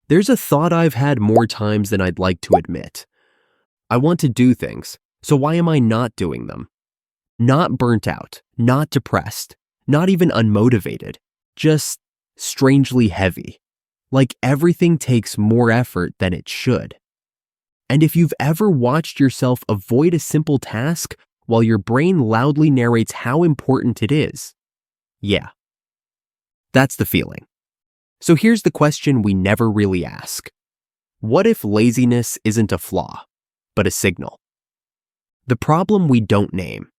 There's a thought I've had more times than I'd like to admit. I want to do things, so why am I not doing them? Not burnt out, not depressed, not even unmotivated, just strangely heavy. Like everything takes more effort than it should. And if you've ever watched yourself avoid a simple task while your brain loudly narrates how important it is, yeah, that's the feeling. So here's the question we never really ask. What if laziness isn't a flaw, but a signal? The problem we don't name.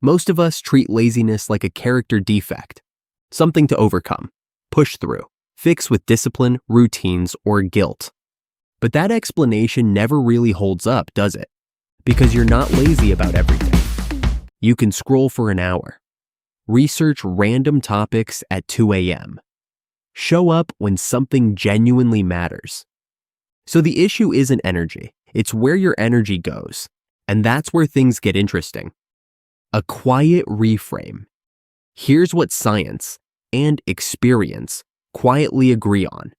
Most of us treat laziness like a character defect, something to overcome, push through, fix with discipline, routines, or guilt. But that explanation never really holds up, does it? Because you're not lazy about everything. You can scroll for an hour, research random topics at 2 a.m., show up when something genuinely matters. So the issue isn't energy, it's where your energy goes. And that's where things get interesting. A quiet reframe. Here's what science and experience quietly agree on.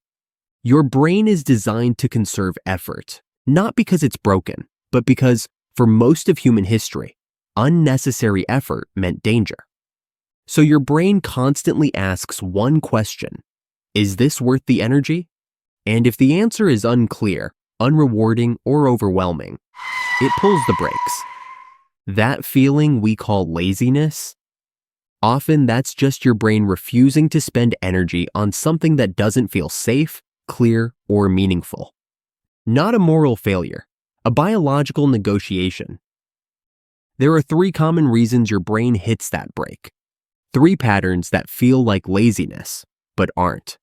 Your brain is designed to conserve effort, not because it's broken, but because, for most of human history, unnecessary effort meant danger. So your brain constantly asks one question: is this worth the energy? And if the answer is unclear, unrewarding, or overwhelming, it pulls the brakes. That feeling we call laziness, often that's just your brain refusing to spend energy on something that doesn't feel safe, clear, or meaningful. Not a moral failure, a biological negotiation. There are 3 common reasons your brain hits that brake. 3 patterns that feel like laziness, but aren't.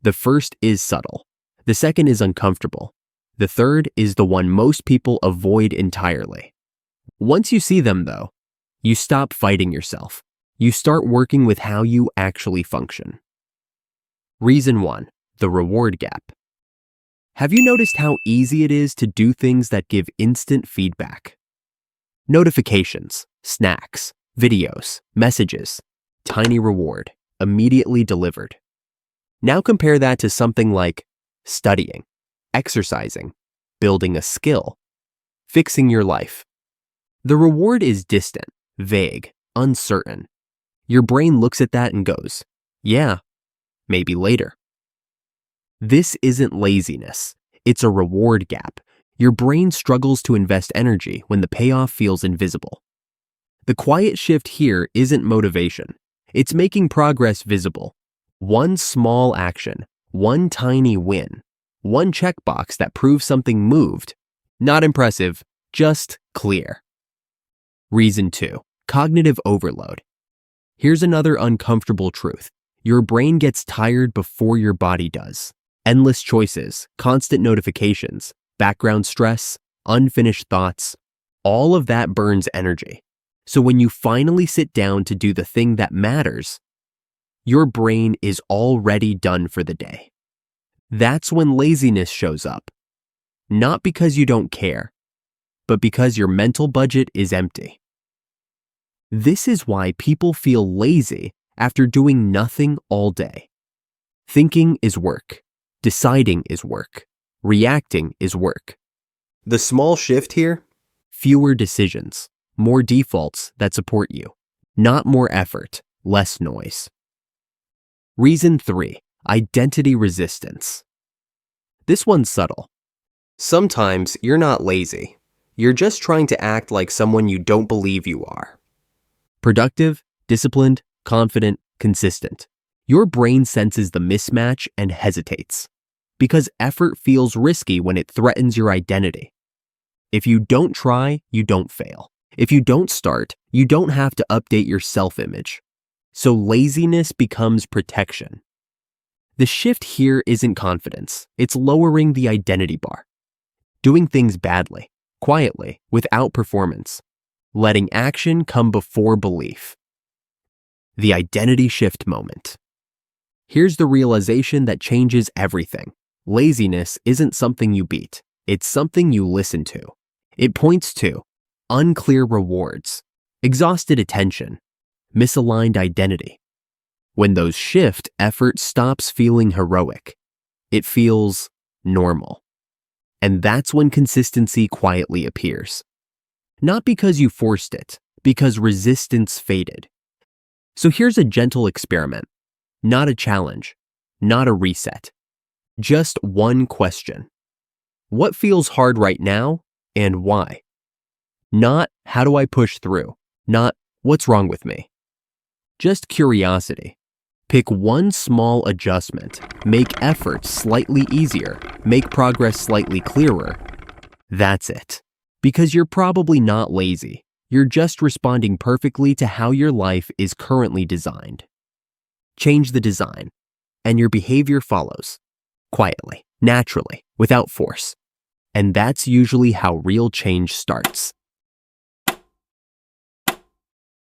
The first is subtle. The second is uncomfortable. The third is the one most people avoid entirely. Once you see them, though, you stop fighting yourself. You start working with how you actually function. Reason 1, the reward gap. Have you noticed how easy it is to do things that give instant feedback? Notifications, snacks, videos, messages, tiny reward, immediately delivered. Now compare that to something like studying, exercising, building a skill, fixing your life. The reward is distant, vague, uncertain. Your brain looks at that and goes, yeah, maybe later. This isn't laziness. It's a reward gap. Your brain struggles to invest energy when the payoff feels invisible. The quiet shift here isn't motivation. It's making progress visible. One small action, one tiny win, one checkbox that proves something moved. Not impressive, just clear. Reason 2, cognitive overload. Here's another uncomfortable truth. Your brain gets tired before your body does. Endless choices, constant notifications, background stress, unfinished thoughts, all of that burns energy. So when you finally sit down to do the thing that matters, your brain is already done for the day. That's when laziness shows up. Not because you don't care, but because your mental budget is empty. This is why people feel lazy after doing nothing all day. Thinking is work. Deciding is work. Reacting is work. The small shift here? Fewer decisions, more defaults that support you. Not more effort, less noise. Reason 3, identity resistance. This one's subtle. Sometimes you're not lazy. You're just trying to act like someone you don't believe you are. Productive, disciplined, confident, consistent. Your brain senses the mismatch and hesitates. Because effort feels risky when it threatens your identity. If you don't try, you don't fail. If you don't start, you don't have to update your self-image. So laziness becomes protection. The shift here isn't confidence. It's lowering the identity bar. Doing things badly, quietly, without performance. Letting action come before belief. The identity shift moment. Here's the realization that changes everything. Laziness isn't something you beat. It's something you listen to. It points to unclear rewards, exhausted attention, misaligned identity. When those shift, effort stops feeling heroic. It feels normal. And that's when consistency quietly appears. Not because you forced it, because resistance faded. So here's a gentle experiment, not a challenge, not a reset. Just one question. What feels hard right now and why? Not how do I push through? Not what's wrong with me? Just curiosity. Pick one small adjustment, make effort slightly easier, make progress slightly clearer. That's it. Because you're probably not lazy. You're just responding perfectly to how your life is currently designed. Change the design, and your behavior follows. Quietly, naturally, without force. And that's usually how real change starts.